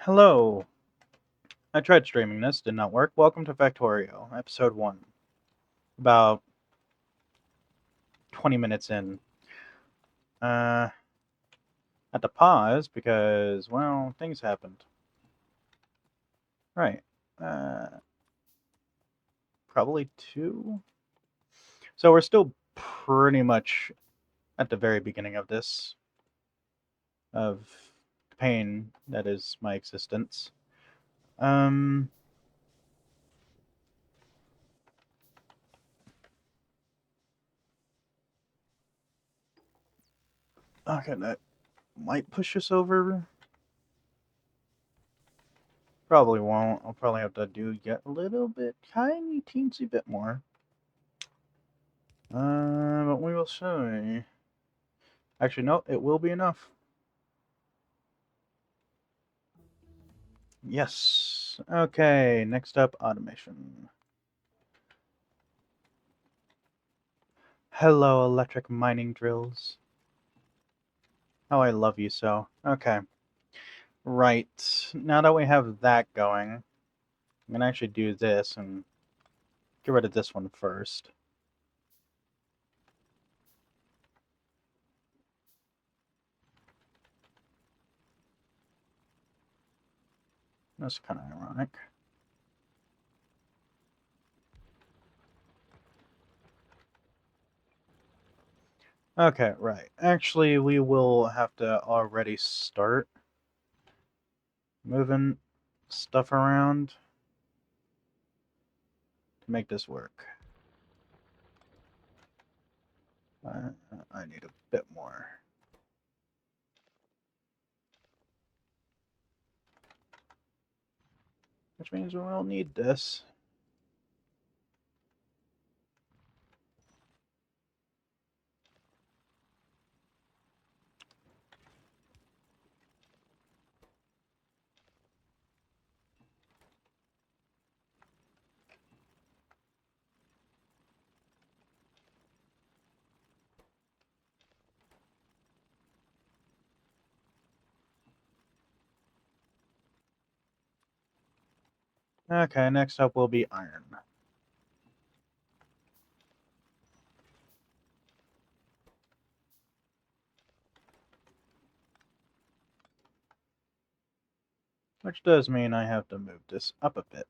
Hello. I tried streaming this, did not work. Welcome to Factorio, episode 1. About 20 minutes in. Uh, had to pause because, well, things happened. Right. Uh, probably 2. So we're still pretty much at the very beginning of this, of the pain that is my existence. Um, okay, that might push us over. Probably won't. I'll probably have to do yet a little bit, tiny teensy bit more. But we will see. Actually, no, it will be enough. Yes. Okay, next up, automation. Hello, electric mining drills. Oh, I love you so. Okay. Right. Now that we have that going, I'm going to actually do this and get rid of this one first. That's kind of ironic. Okay, right. Actually, we will have to already start moving stuff around to make this work. I need a bit more. Which means we will need this. Okay, next up will be iron. Which does mean I have to move this up a bit.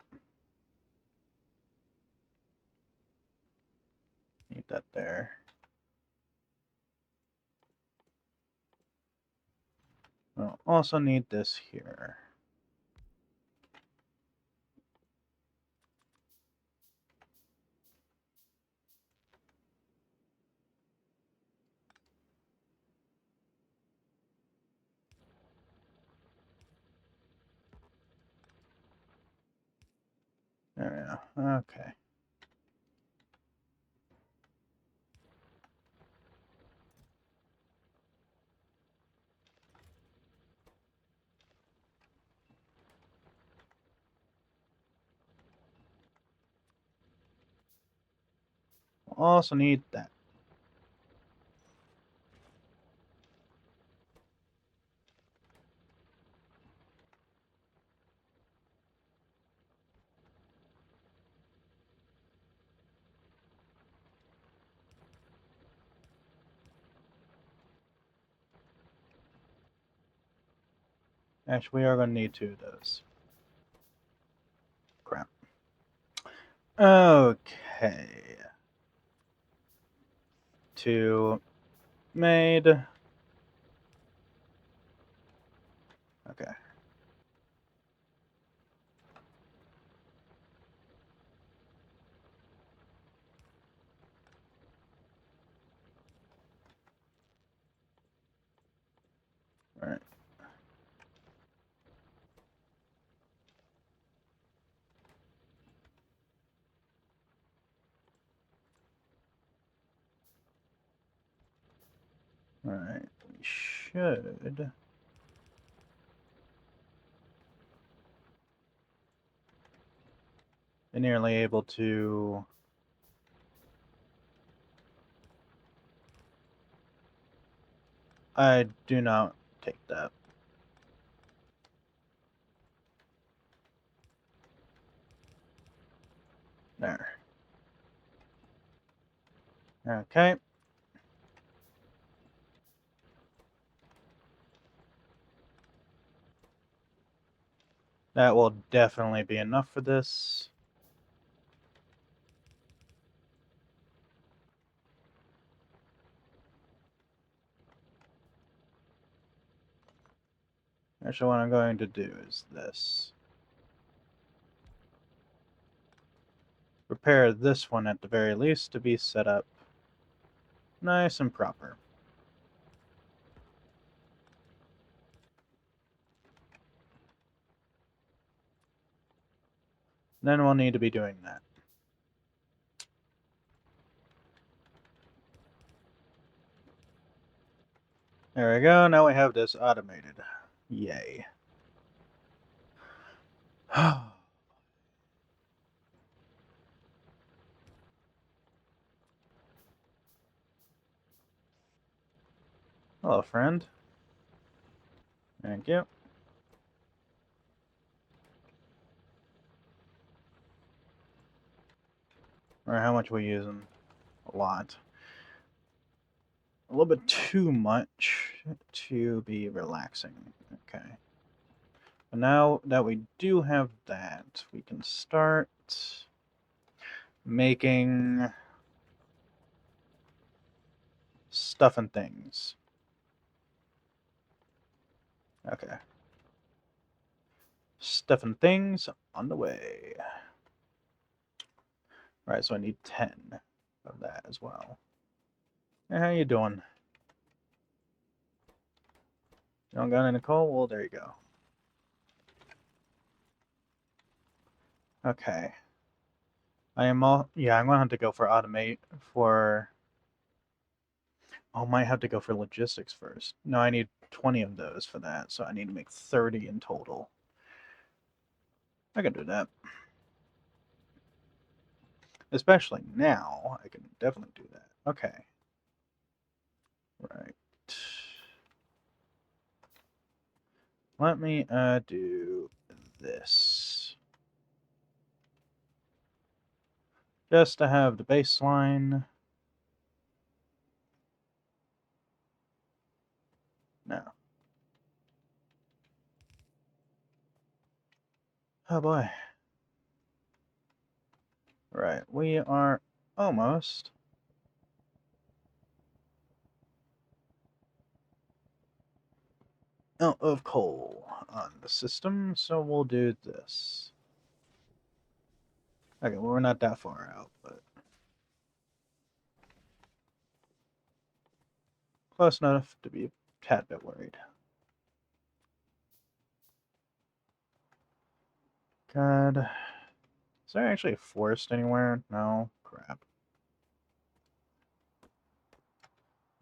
Need that there. We'll also need this here. There we go. Okay. We'll also need that. Actually, we are going to need 2 of those. Crap. Okay. 2 made. Okay. Alright. Alright. We should be nearly able to. I do not take that. Okay. That will definitely be enough for this. Actually, what I'm going to do is this. Prepare this one at the very least to be set up nice and proper. Then we'll need to be doing that. There we go. Now we have this automated. Yay. Hello, friend. Thank you. Or how much are we using? A lot. A little bit too much to be relaxing. Okay. But now that we do have that, we can start making stuff and things. Okay. Stuff and things on the way. Right, so I need 10 of that as well. Hey, how you doing? You don't got any coal? Well, there you go. Okay. Yeah, I'm gonna have to go for automate for... Oh, I might have to go for logistics first. No, I need 20 of those for that, so I need to make 30 in total. I can do that. Especially now, I can definitely do that. Okay. Right. Let me do this. Just to have the baseline. No. Oh boy. Right, we are almost out of coal on the system, so we'll do this. Okay, well, we're not that far out, but close enough to be a tad bit worried. God. Is there actually a forest anywhere? No? Crap.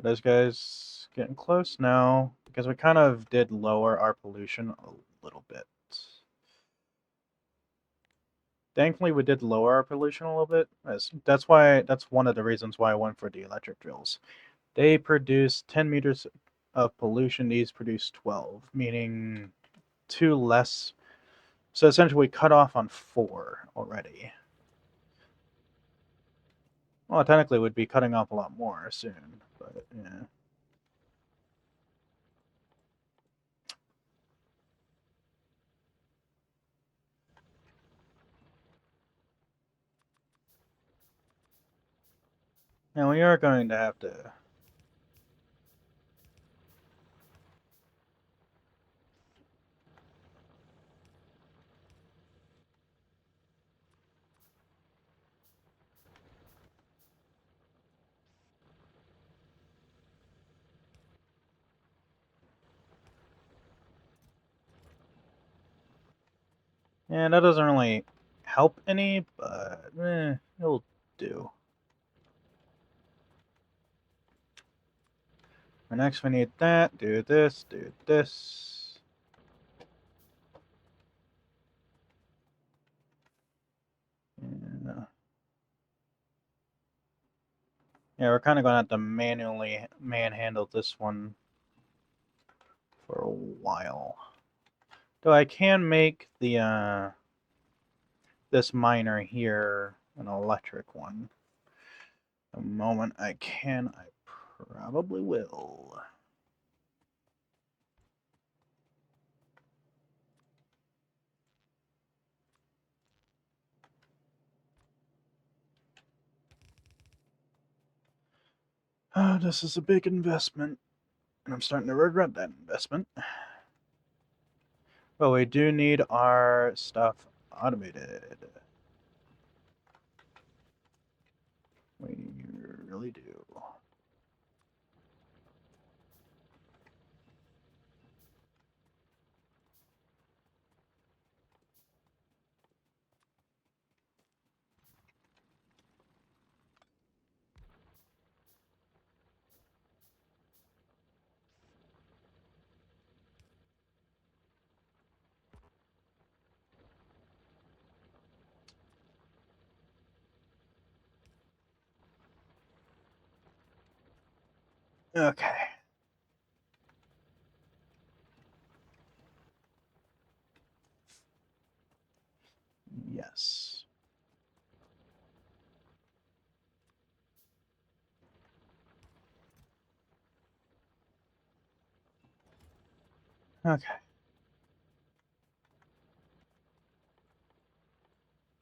Are those guys getting close? No, because we kind of did lower our pollution a little bit. Thankfully, we did lower our pollution a little bit. That's one of the reasons why I went for the electric drills. They produce 10 meters of pollution. These produce 12, meaning two less. So essentially, we cut off on 4 already. Well, technically, we'd be cutting off a lot more soon, but yeah. Now we are going to have to. Yeah, that doesn't really help any, but it'll do. And next, we need that. Do this. Do this. Yeah. Yeah, we're kind of going to have to manually manhandle this one for a while. Though I can make the this miner here an electric one. The moment I can, I probably will. This is a big investment, and I'm starting to regret that investment. But we do need our stuff automated. We really do. Okay. Yes. Okay.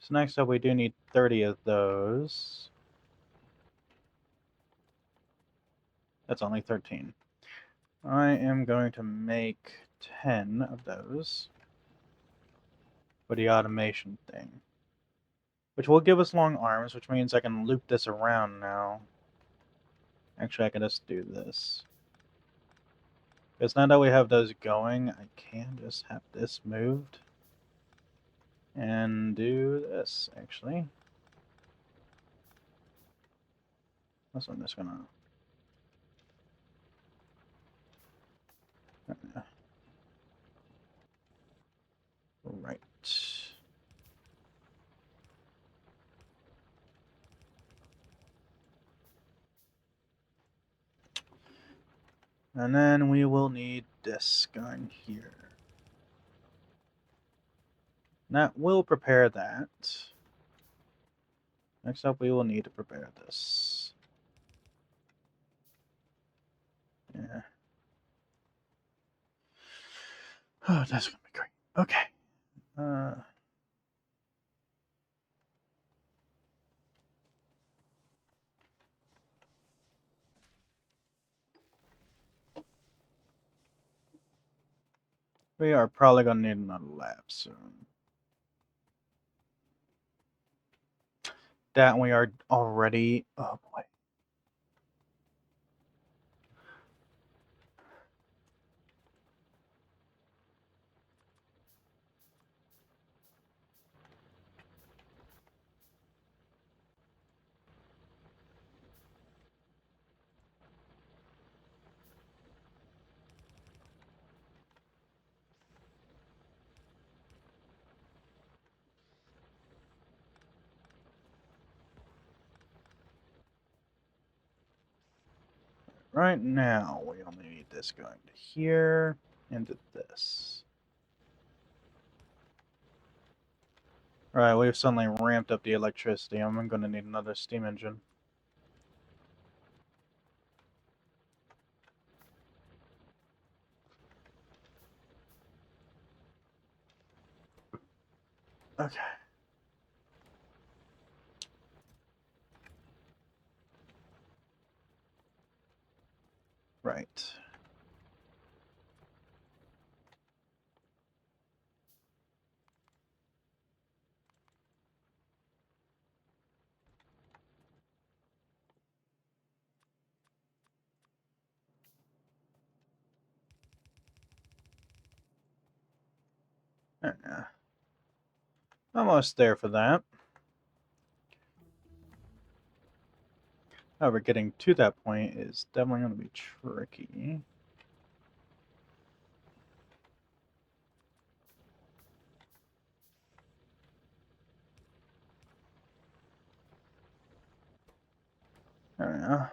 So next up, we do need 30 of those. That's only 13. I am going to make 10 of those for the automation thing, which will give us long arms, which means I can loop this around now. Actually, I can just do this. Because now that we have those going, I can just have this moved and do this, actually. This one is gonna... Right. And then we will need this going here. That will prepare that. Next up, we will need to prepare this. Yeah. Oh, that's gonna be great. Okay. We are probably gonna need another lab soon. That we are already. Oh boy. Right now, we only need this going to here and to this. Alright, we've suddenly ramped up the electricity. I'm gonna need another steam engine. Okay. Right. Yeah. Almost there for that. However, getting to that point is definitely going to be tricky. I don't know.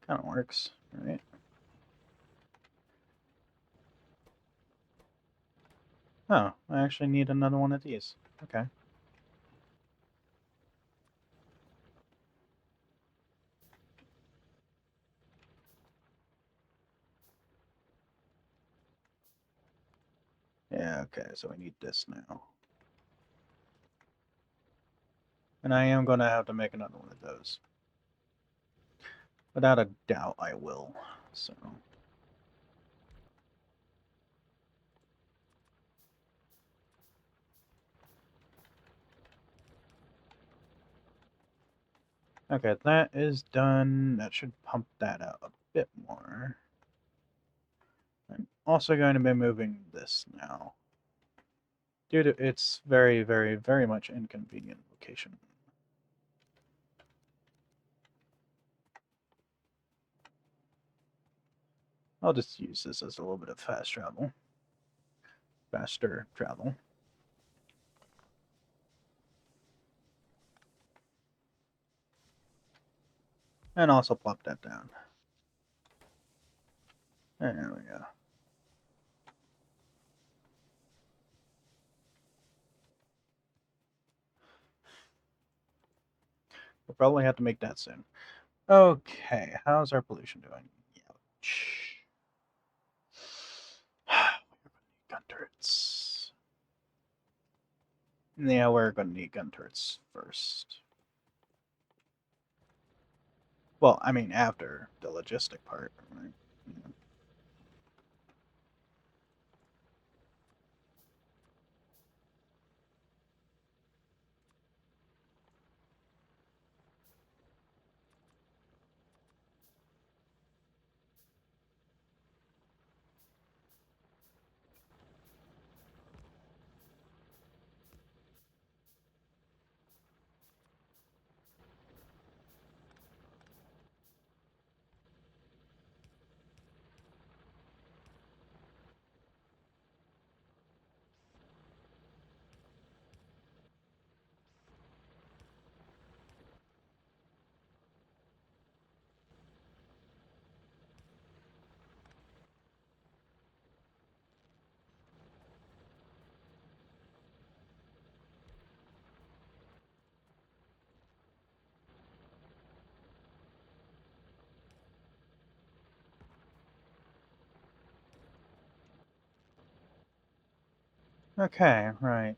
Kind of works, right? Oh, I actually need another one of these. Okay. Okay, so we need this now. And I am going to have to make another one of those. Without a doubt, I will. So. Okay, that is done. That should pump that out a bit more. I'm also going to be moving this now, due to its very, very, very much inconvenient location. I'll just use this as a little bit of faster travel. And also plop that down. There we go. We'll probably have to make that soon. Okay, how's our pollution doing? Ouch. Gun turrets. Yeah, we're going to need gun turrets first. Well, I mean, after the logistic part, right? Okay, right.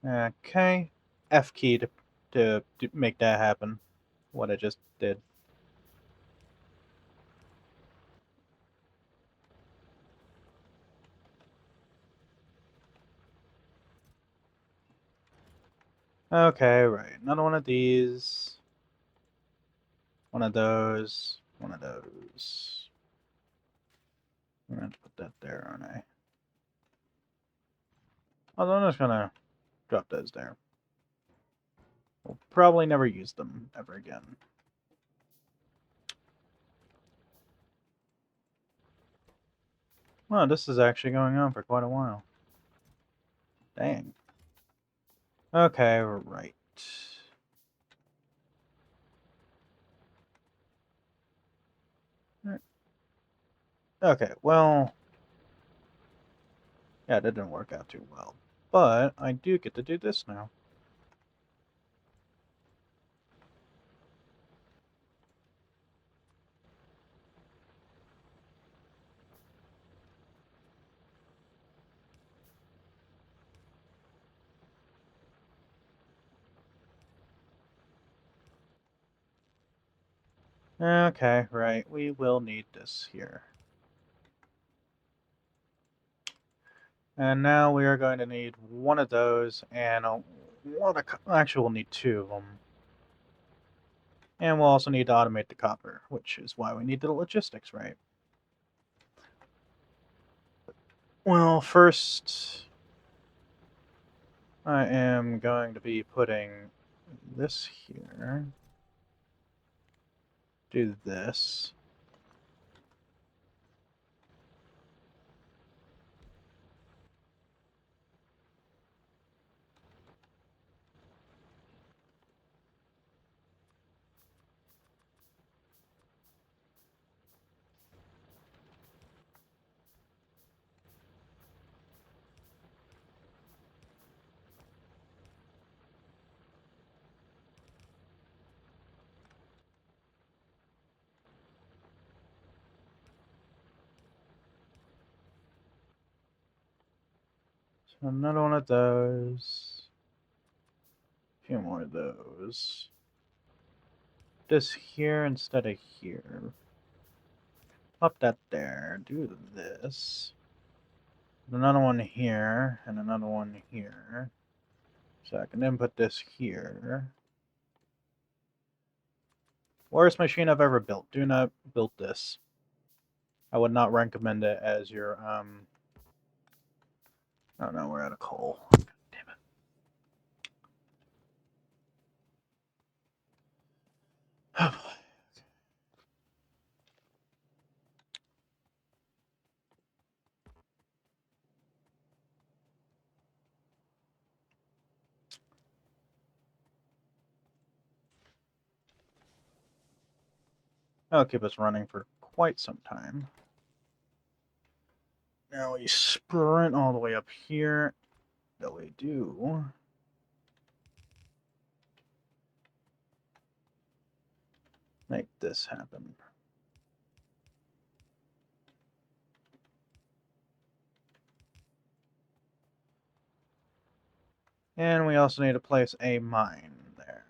Okay. F key to make that happen. What I just did. Okay, right. Another one of these. One of those. One of those. I'm going to put that there, aren't I? Although I'm just going to drop those there. We'll probably never use them ever again. Well, this is actually going on for quite a while. Dang. Okay, right. Okay, well, yeah, that didn't work out too well. But I do get to do this now. Okay, right. We will need this here. And now we are going to need one of those and actually we'll need two of them. And we'll also need to automate the copper, which is why we need the logistics, right? Well, first I am going to be putting this here. Do this. Another one of those. A few more of those. This here instead of here. Pop that there. Do this. Another one here, and another one here. So I can then put this here. Worst machine I've ever built. Do not build this. I would not recommend it as your, oh no, we're out of coal. Damn it. That'll keep us running for quite some time. Now we sprint all the way up here. That we do. Make this happen. And we also need to place a mine there.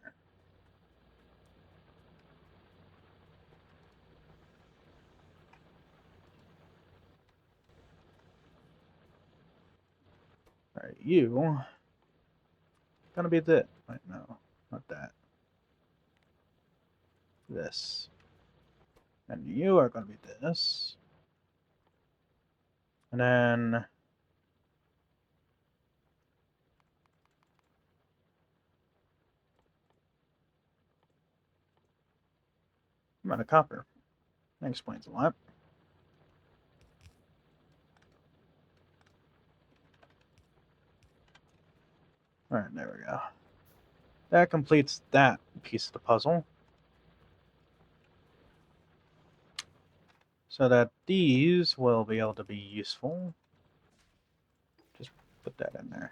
Alright, you gonna be this. Wait, no, not that. This. And you are gonna be this. And then amount of copper. That explains a lot. Alright, there we go. That completes that piece of the puzzle. So that these will be able to be useful. Just put that in there.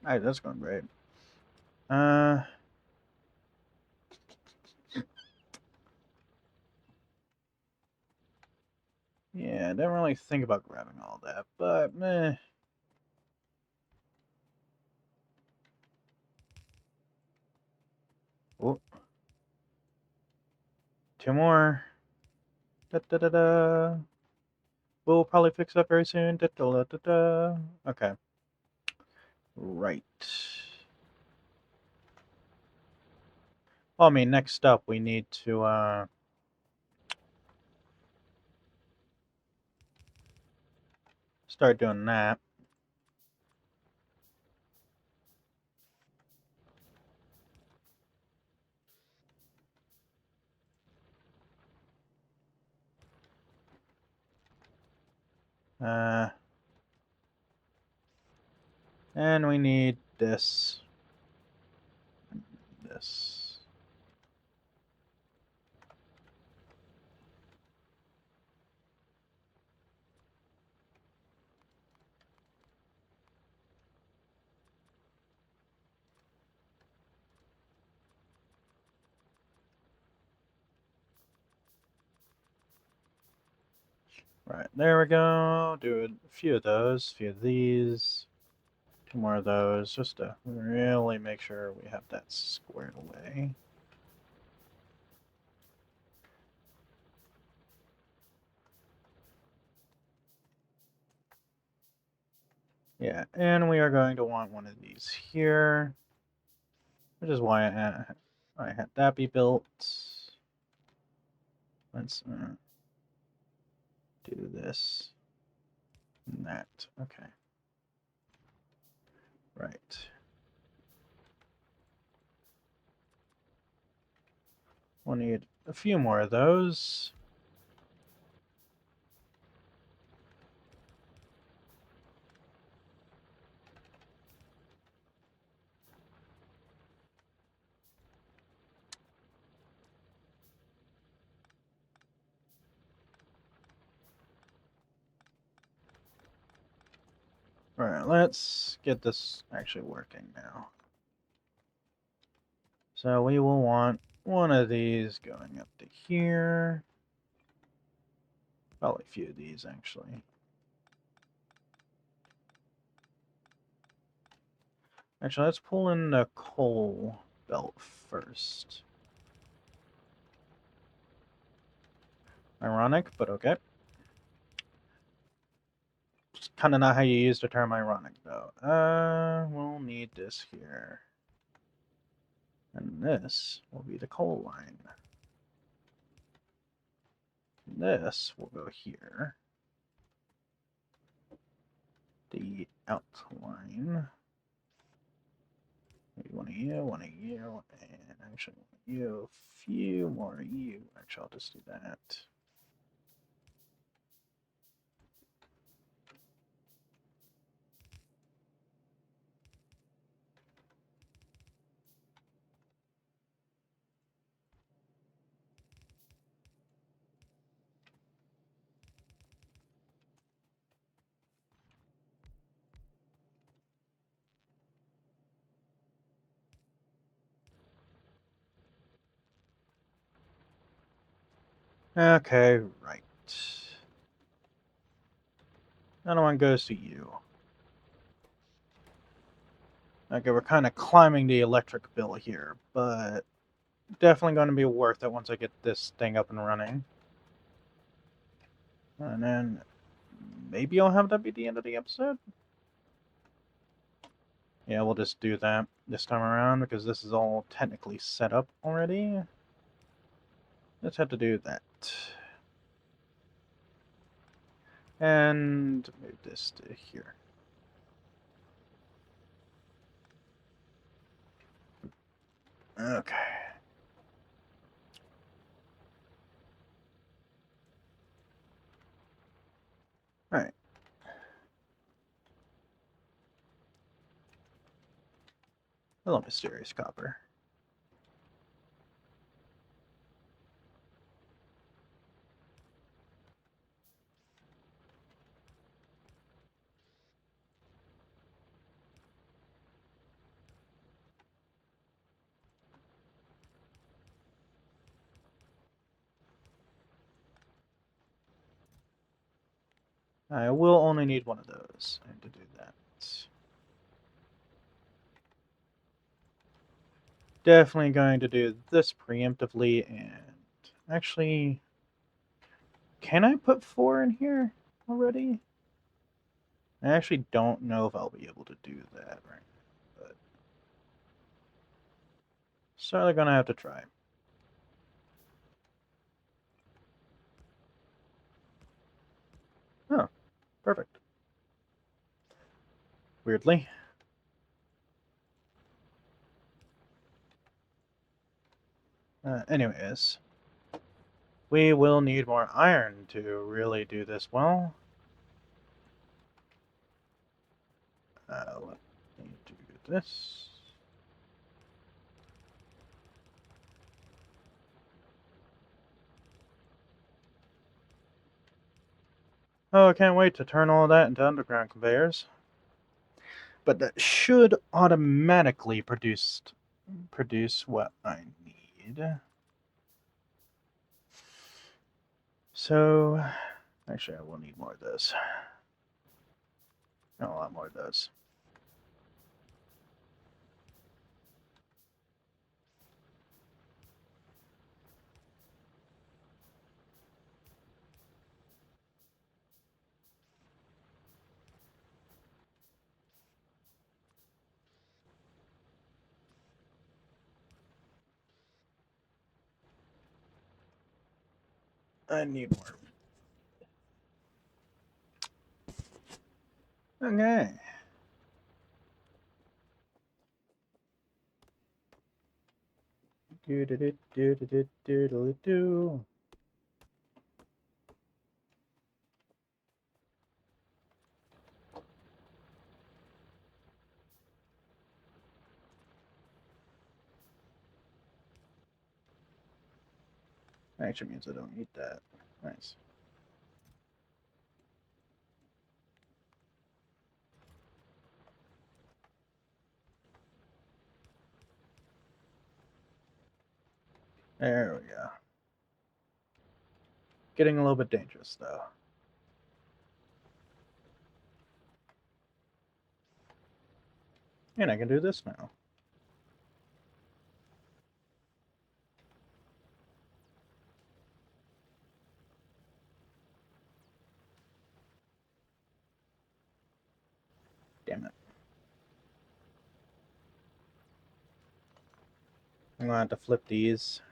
Alright, that's going great. Yeah, I didn't really think about grabbing all that, but meh. Oh. Two more. Da da da da. We'll probably fix that very soon. Da da da da. Okay. Right. Well, I mean, next up we need to start doing that. And we need this. This. Right, there we go. Do a few of those, a few of these, two more of those, just to really make sure we have that squared away. Yeah, and we are going to want one of these here, which is why I had that be built. Let's do this and that. Okay. Right. We'll need a few more of those. Alright, let's get this actually working now. So we will want one of these going up to here. Probably a few of these, actually. Actually, let's pull in the coal belt first. Ironic, but okay. It's kind of not how you use the term ironic, though. We'll need this here. And this will be the coal line. This will go here. The outline. Maybe one of you, and actually one of you, a few more of you. Actually, I'll just do that. Okay, right. Another one goes to you. Okay, we're kind of climbing the electric bill here, but definitely going to be worth it once I get this thing up and running. And then maybe I'll have that be the end of the episode. Yeah, we'll just do that this time around because this is all technically set up already. Let's have to do that. And move this to here. Okay. Alright. Hello, mysterious copper. I will only need one of those to do that. Definitely going to do this preemptively, and actually, can I put 4 in here already? I actually don't know if I'll be able to do that right now, but certainly gonna have to try. Oh, perfect. Weirdly. Anyways, we will need more iron to really do this well. Let me do this. Oh, I can't wait to turn all of that into underground conveyors. But that should automatically produce what I need. So, actually, I will need more of this. A lot more of those. I need more. Okay. Do do do do do do do do. Actually means I don't need that. Nice. There we go. getting a little bit dangerous, though. And I can do this now. Damn it. I'm gonna have to flip these.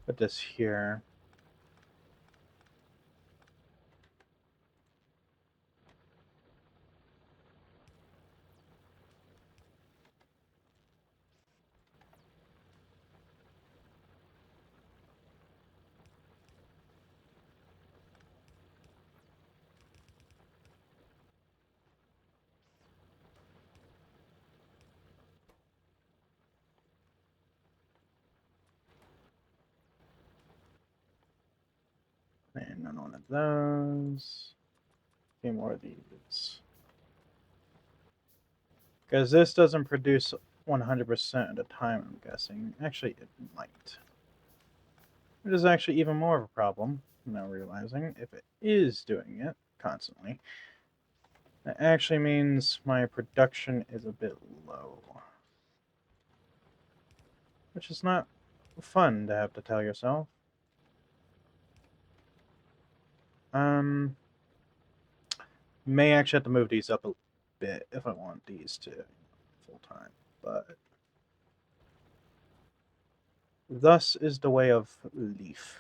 Put this here. And another one of those. A few more of these. Because this doesn't produce 100% of the time, I'm guessing. Actually, it might. It is actually even more of a problem, I'm now realizing, if it is doing it constantly. That actually means my production is a bit low. Which is not fun to have to tell yourself. May actually have to move these up a bit if I want these to full time, but thus is the way of Leaf.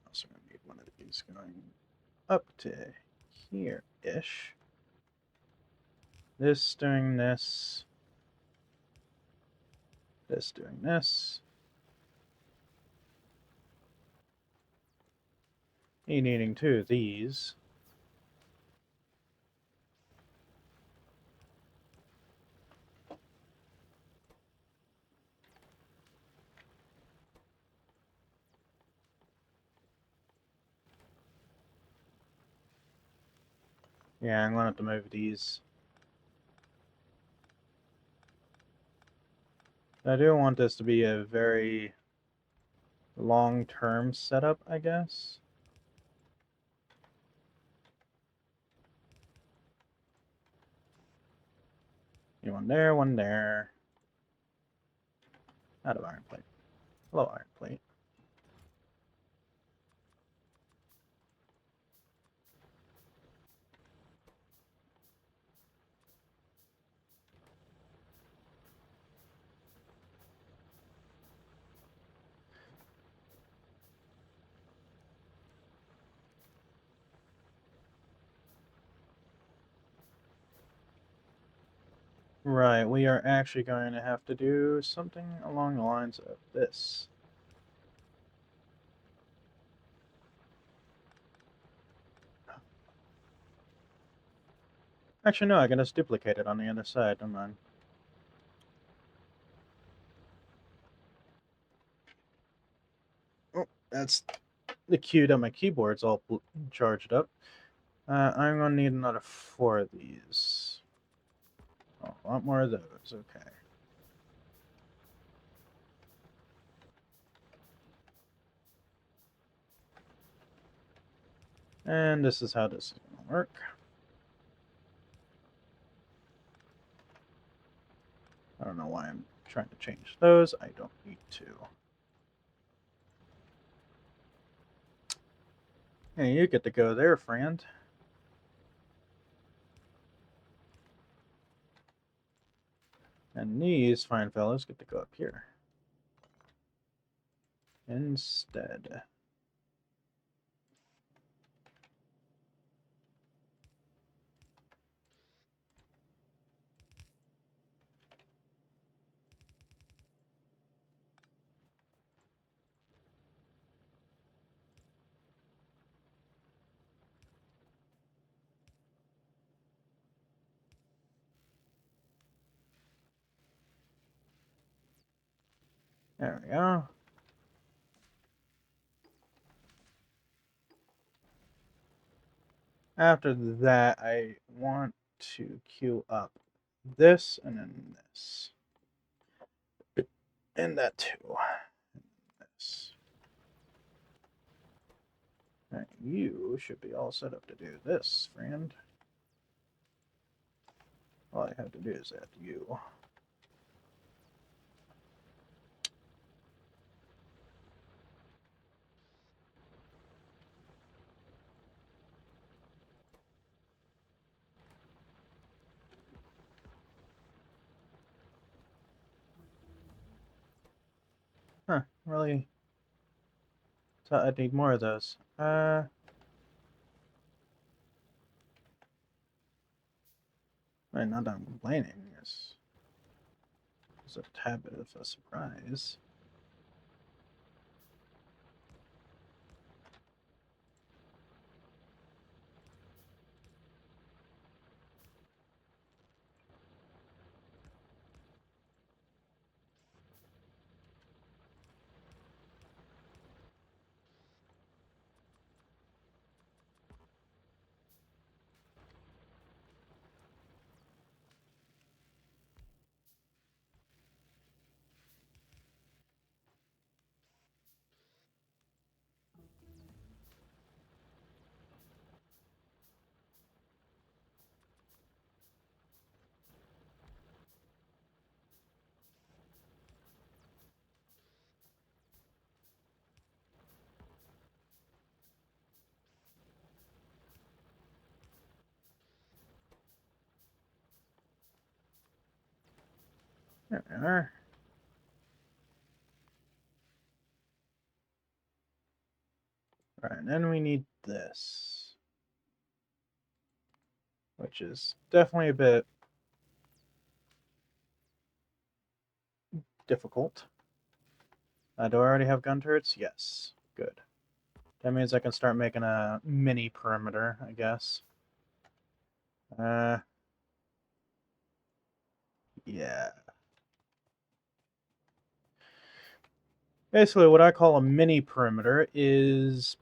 Also gonna need one of these going up to here-ish. This doing this. This doing this. Me needing two of these. Yeah, I'm gonna have to move these. I do want this to be a very long-term setup, I guess. One there, one there. Out of iron plate. Hello, iron plate. Right, we are actually going to have to do something along the lines of this. Actually, no, I can just duplicate it on the other side, don't mind. Oh, that's the cue that my keyboard's all charged up. I'm going to need another 4 of these. Oh, a lot more of those, okay. And this is how this is going to work. I don't know why I'm trying to change those. I don't need to. Hey, you get to go there, friend. And these fine fellows get to go up here. Instead. There we go. After that, I want to queue up this and then this. And that too. This. Right, you should be all set up to do this, friend. All I have to do is add you. Huh, really? So I need more of those. Right, not that I'm complaining. It's a tad bit of a surprise. There we are. Right, and then we need this, which is definitely a bit difficult. Do I already have gun turrets? Yes. Good. That means I can start making a mini perimeter, I guess. Yeah. Basically, what I call a mini perimeter is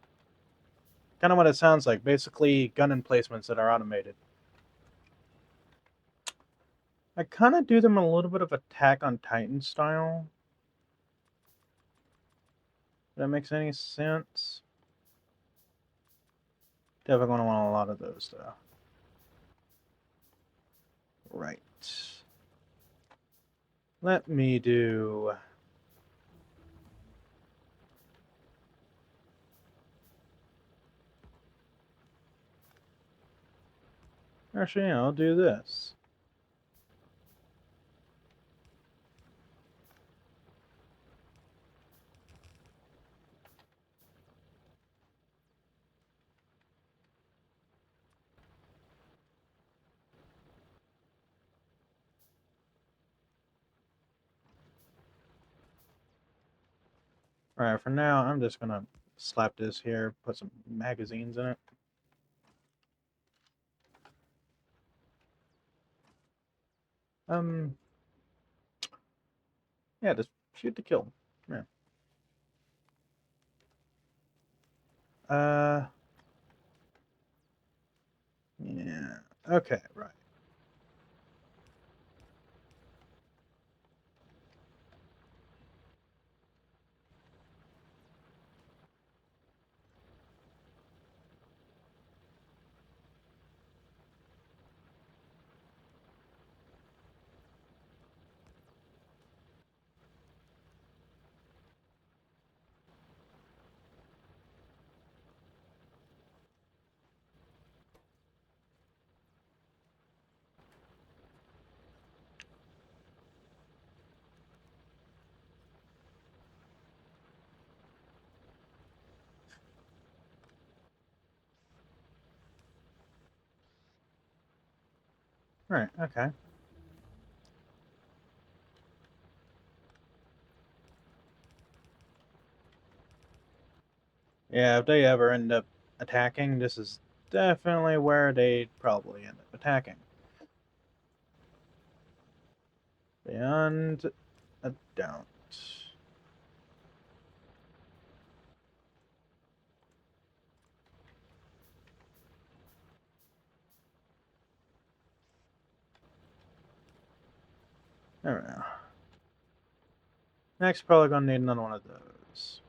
kind of what it sounds like. Basically, gun emplacements that are automated. I kind of do them a little bit of Attack on Titan style. If that makes any sense. Definitely going to want a lot of those, though. Right. Let me do... Actually, yeah, I'll do this. Alright, for now, I'm just going to slap this here, put some magazines in it. Yeah, just shoot to kill. Yeah. Yeah. Okay, right. Right, okay. Yeah, if they ever end up attacking, this is definitely where they'd probably end up attacking. Beyond a doubt. There we go. Next, probably gonna need another one of those.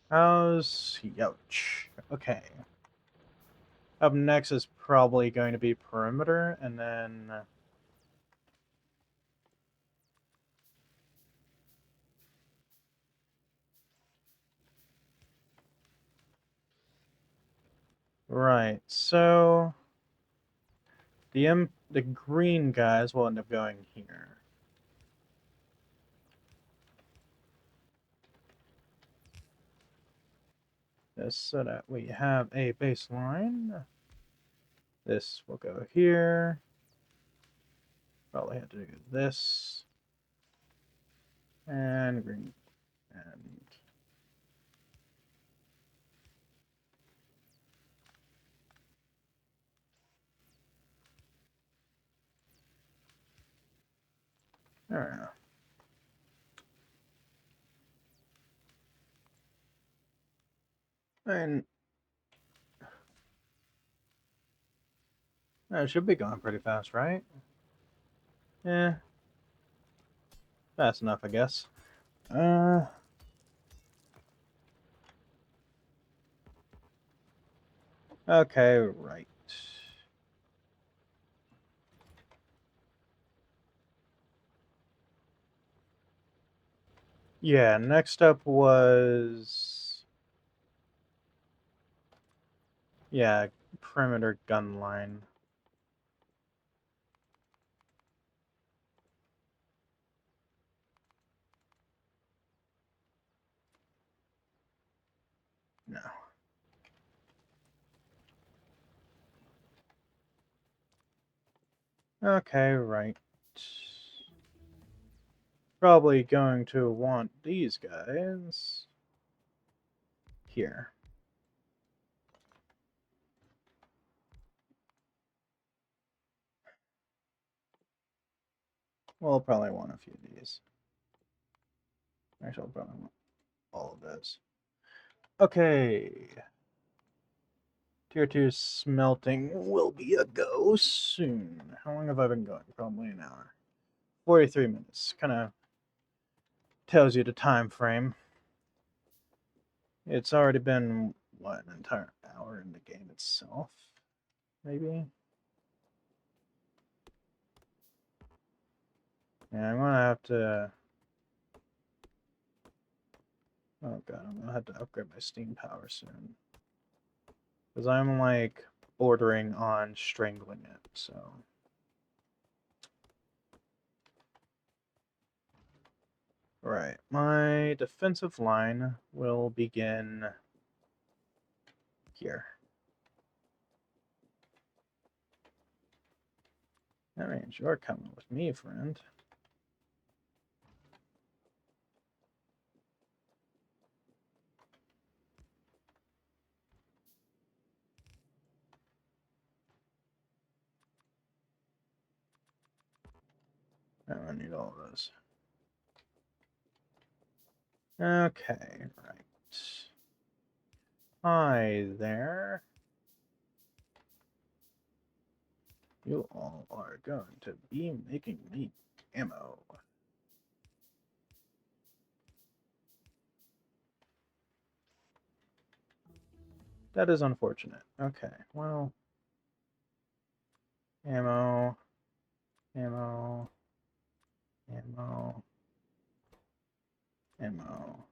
How's Youch? Okay. Up next is probably going to be perimeter, and then right. So the green guys will end up going here. Just so that we have a baseline. This will go here. Probably have to do this. And green. And there we go. And it should be going pretty fast, right? Yeah, fast enough, I guess. Uh, okay, right. Yeah, next up was yeah, perimeter gun line. No. Okay, right. Probably going to want these guys here. We'll probably want a few of these. Actually, I'll probably want all of those. Okay. Tier 2 smelting will be a go soon. How long have I been going? Probably an hour. 43 minutes. Kind of tells you the time frame. It's already been, what, an entire hour in the game itself? Maybe? Yeah, I'm gonna have to... Oh god, I'm gonna have to upgrade my Steam power soon. Because I'm, like, bordering on strangling it, so... Right, my defensive line will begin here. That means you're coming with me, friend. I need all of those. Okay, right. Hi there. You all are going to be making me ammo. That is unfortunate. Okay, well, ammo, ammo, ammo, ammo.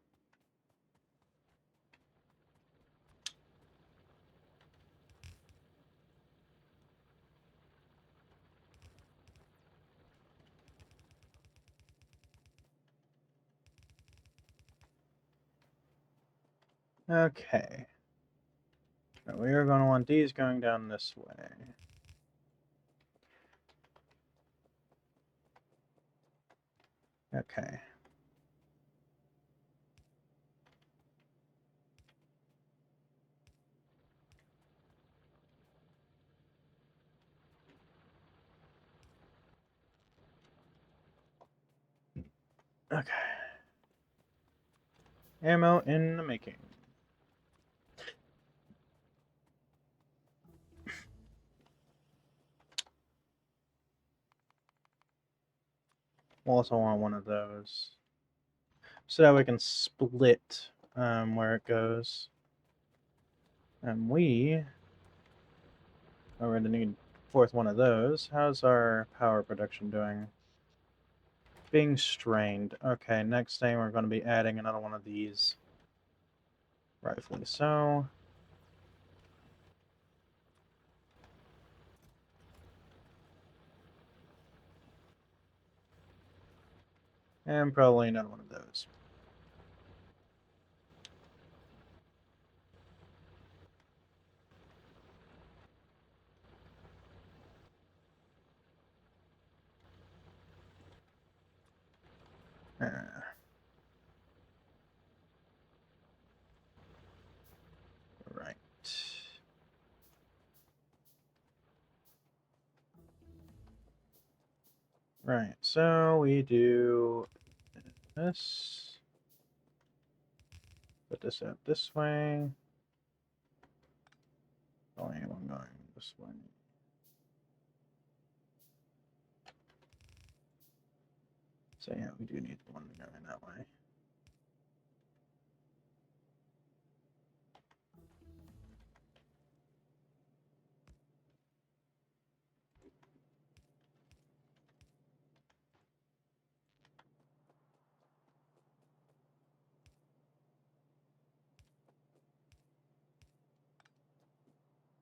Okay. So we are going to want these going down this way. Okay. Okay. Ammo in the making. We'll also want one of those. So that we can split where it goes. And we are going to need fourth one of those. How's our power production doing? Being strained. Okay, next thing we're going to be adding another one of these. Rightfully so. And probably another one of those. Uh, right. Right, so we do this. Put this out this way. Only one going this way. So yeah, we do need one going that way.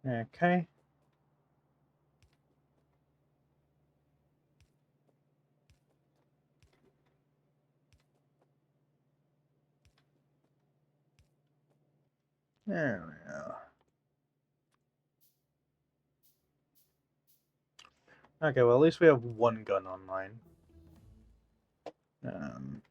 Okay. There we go. Okay, well, at least we have one gun online. Um,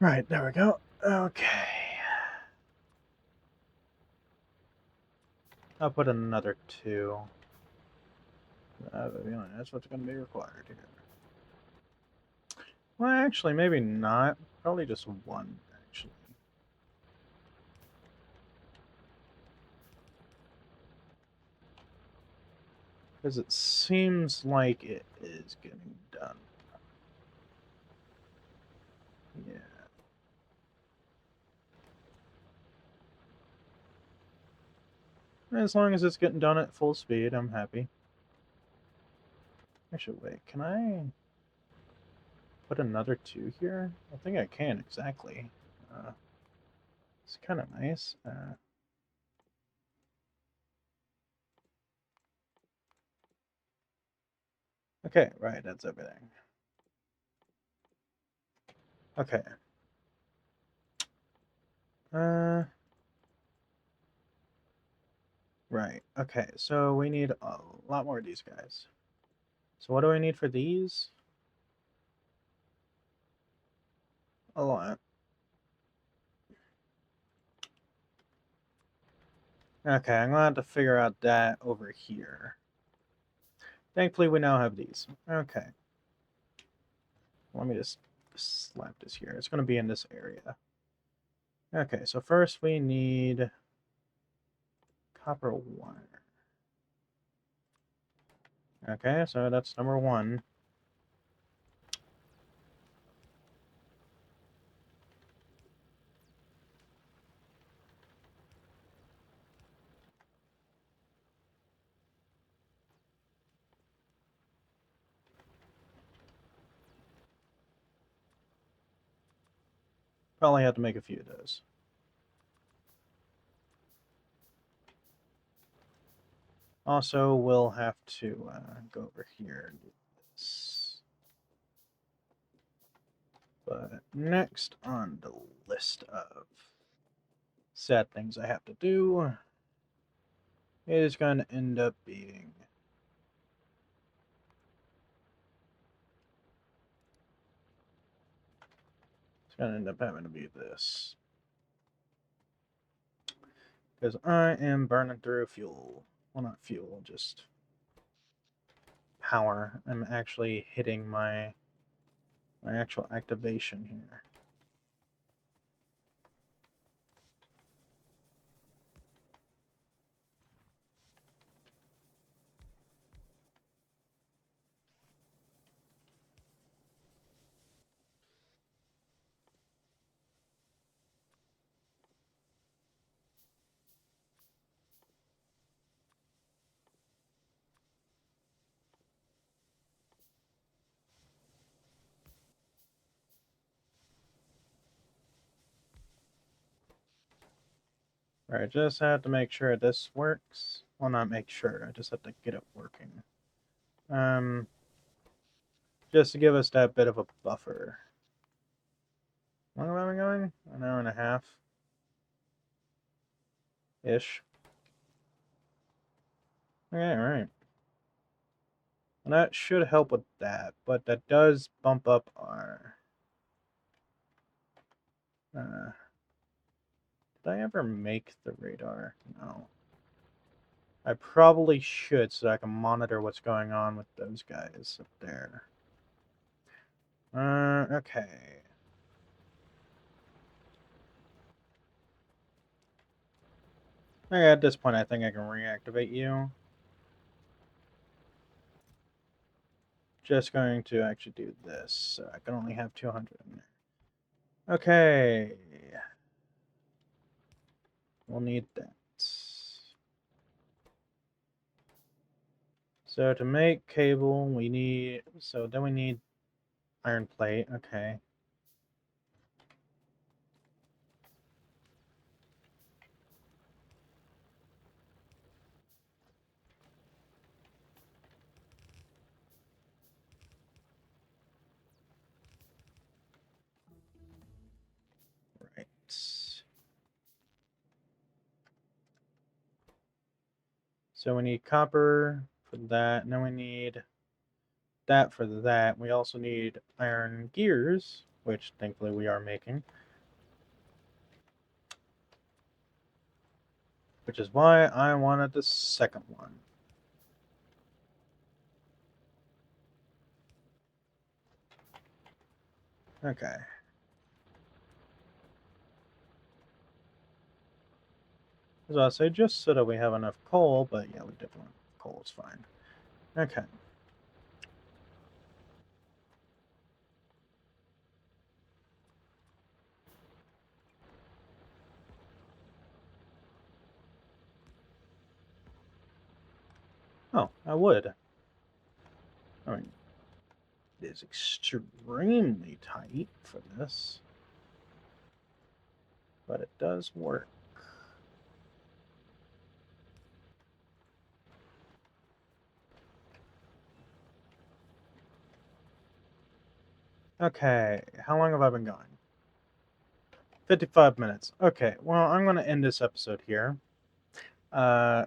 right, there we go. Okay. I'll put another two. That's what's going to be required here. Well, actually, maybe not. Probably just one, actually. Because it seems like it is getting done. Yeah. As long as it's getting done at full speed, I'm happy. Actually, wait, can I put another two here? I think I can, exactly. It's kind of nice. Okay, right, that's everything. Okay. Uh, right. Okay, so we need a lot more of these guys. So what do I need for these? A lot. Okay, I'm gonna have to figure out that over here. Thankfully, we now have these. Okay. Let me just slap this here. It's gonna be in this area. Okay, so first we need copper wire. Okay, so that's number one. Probably have to make a few of those. Also, we'll have to go over here and do this. But next on the list of sad things I have to do is going to end up being it's going to end up having to be this. Because I am burning through fuel. Well, not fuel, just power. I'm actually hitting my actual activation here. Alright, just have to make sure this works. Well, not make sure, I just have to get it working. Just to give us that bit of a buffer. How long have I been going? An hour and a half. Ish. Okay, alright. And that should help with that, but that does bump up our... did I ever make the radar? No. I probably should so I can monitor what's going on with those guys up there. Okay. Okay, at this point I think I can reactivate you. Just going to actually do this, so I can only have 200 in there. Okay. We'll need that. So to make cable, we need... So then we need iron plate. Okay. Right. So we need copper for that, and then we need that for that. We also need iron gears, which thankfully we are making. Which is why I wanted the second one. Okay. As I say, just so that we have enough coal, but yeah, we definitely coal is fine. Okay. Oh, I would. I mean, it is extremely tight for this, but it does work. Okay, how long have I been going? 55 minutes. Okay, well, I'm going to end this episode here. Uh,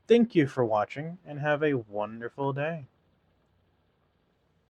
thank you for watching, and have a wonderful day.